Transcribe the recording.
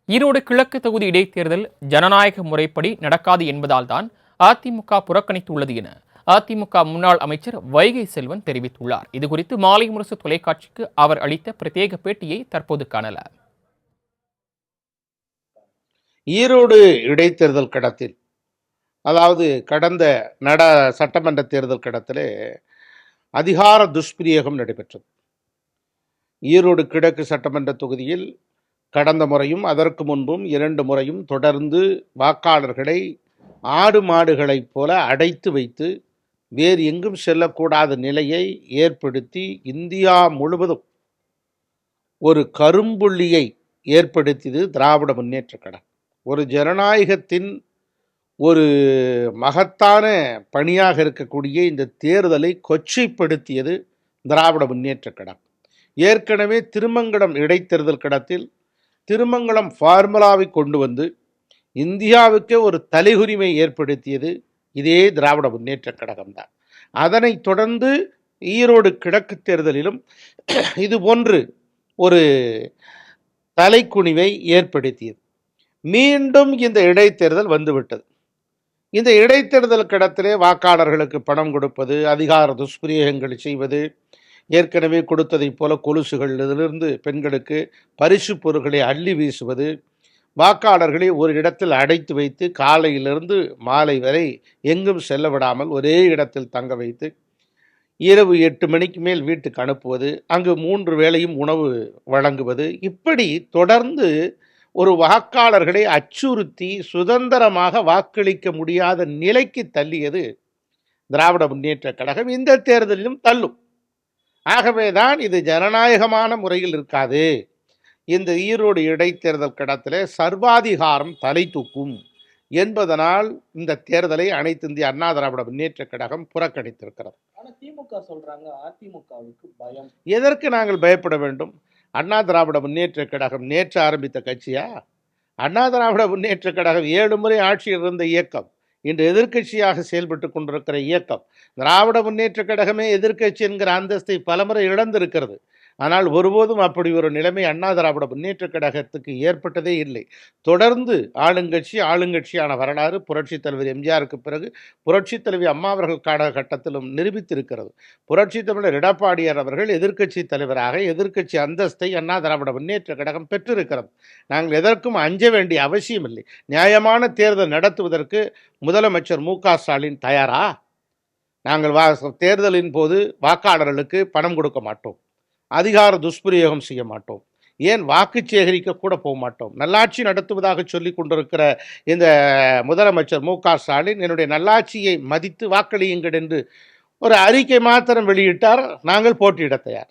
ஈரோடு கிழக்கு தொகுதி இடைத்தேர்தல் ஜனநாயக முறைப்படி நடக்காது என்பதால் தான் அதிமுக புறக்கணித்துள்ளது என அதிமுக முன்னாள் அமைச்சர் வைகை செல்வன் தெரிவித்துள்ளார். இதுகுறித்து மாலை முரசு தொலைக்காட்சிக்கு அவர் அளித்த பிரத்யேக பேட்டியை தற்போது காணலாம். ஈரோடு இடைத்தேர்தல் கடத்தில், அதாவது கடந்த சட்டமன்ற தேர்தல் கடத்திலே அதிகார துஷ்பிரயோகம் நடைபெற்றது. ஈரோடு கிழக்கு சட்டமன்ற தொகுதியில் கடந்த முறையும் அதற்கு முன்பும் 2 முறையும் தொடர்ந்து வாக்காளர்களை ஆடு மாடுகளைப் போல அடைத்து வைத்து வேறு எங்கும் செல்லக்கூடாத நிலையை ஏற்படுத்தி இந்தியா முழுவதும் ஒரு கரும்புள்ளியை ஏற்படுத்தியது திராவிட முன்னேற்ற கழகம். ஒரு ஜனநாயகத்தின் ஒரு மகத்தான பணியாக இருக்கக்கூடிய இந்த தேர்தலை கொச்சைப்படுத்தியது திராவிட முன்னேற்ற கழகம். ஏற்கனவே திருமங்கலம் இடைத்தேர்தல் கடத்தில் திருமங்கலம் ஃபார்முலாவை கொண்டு வந்து இந்தியாவுக்கே ஒரு தலையுரிமை ஏற்படுத்தியது இதே திராவிட முன்னேற்ற கழகம்தான். அதனைத் தொடர்ந்து ஈரோடு கிழக்கு தேர்தலிலும் இது போன்று ஒரு தலைக்குனிவை ஏற்படுத்தியது. மீண்டும் இந்த இடைத்தேர்தல் வந்துவிட்டது. இந்த இடைத்தேர்தல் கடத்திலே வாக்காளர்களுக்கு பணம் கொடுப்பது, அதிகார துஷ்பிரயோகங்கள் செய்வது, ஏற்கனவே கொடுத்ததைப் போல கொலுசுகளிலிருந்து பெண்களுக்கு பரிசு பொருட்களை அள்ளி வீசுவது, வாக்காளர்களை ஒரு இடத்தில் அடைத்து வைத்து காலையிலிருந்து மாலை வரை எங்கும் செல்ல விடாமல் ஒரே இடத்தில் தங்க வைத்து இரவு 8 மணிக்கு மேல் வீட்டுக்கு அனுப்புவது, அங்கு 3 வேளையும் உணவு வழங்குவது, இப்படி தொடர்ந்து ஒரு வாக்காளர்களை அச்சுறுத்தி சுதந்திரமாக வாக்களிக்க முடியாத நிலைக்கு தள்ளியது திராவிட முன்னேற்ற கழகம். இந்த தேர்தலிலும் தள்ளும். ஆகவேதான் இது ஜனநாயகமான முறையில் இருக்காது. இந்த ஈரோடு இடைத்தேர்தல் கடத்திலே சர்வாதிகாரம் தலை தூக்கும் என்பதனால் இந்த தேர்தலை அனைத்து இந்திய அண்ணா திராவிட முன்னேற்ற கழகம் புறக்கணித்திருக்கிறது. திமுக சொல்றாங்க அதிமுகவுக்கு பயம். எதற்கு நாங்கள் பயப்பட வேண்டும்? அண்ணா திராவிட முன்னேற்ற கழகம் நேற்று ஆரம்பித்த கட்சியா? அண்ணா திராவிட முன்னேற்ற கழகம் 7 முறை ஆட்சியில் இருந்த இயக்கம், இன்று எதிர்க்கட்சியாக செயல்பட்டு கொண்டிருக்கிற இயக்கம். திராவிட முன்னேற்ற கழகமே எதிர்க்கட்சி என்கிற அந்தஸ்தை பலமுறை இழந்திருக்கிறது. ஆனால் ஒருபோதும் அப்படி ஒரு நிலைமை அண்ணா திராவிட முன்னேற்ற கழகத்துக்கு ஏற்பட்டதே இல்லை. தொடர்ந்து ஆளுங்கட்சியான வரலாறு புரட்சித் தலைவர் எம்ஜிஆருக்கு பிறகு புரட்சித் தலைவி அம்மா அவர்கள் காலகட்டத்திலும் நிரூபித்திருக்கிறது. புரட்சித் தமிழர் எடப்பாடியார் அவர்கள் எதிர்க்கட்சி தலைவராக எதிர்க்கட்சி அந்தஸ்தை அண்ணா திராவிட முன்னேற்ற கழகம் பெற்றிருக்கிறது. நாங்கள் எதற்கும் அஞ்ச வேண்டிய அவசியம் இல்லை. நியாயமான தேர்தல் நடத்துவதற்கு முதலமைச்சர் மு.க. ஸ்டாலின் தயாரா? நாங்கள் தேர்தலின் போது வாக்காளர்களுக்கு பணம் கொடுக்க மாட்டோம், அதிகார துஷ்பிரயோகம் செய்ய மாட்டோம், ஏன் வாக்கு சேகரிக்க கூட போக மாட்டோம். நல்லாட்சி நடத்துவதாக சொல்லி கொண்டிருக்கிற இந்த முதலமைச்சர் மு.க. ஸ்டாலின் என்னுடைய நல்லாட்சியை மதித்து வாக்களியுங்கள் என்று ஒரு அறிக்கை மாத்திரம் வெளியிட்டார். நாங்கள் போட்டியிட தயார்.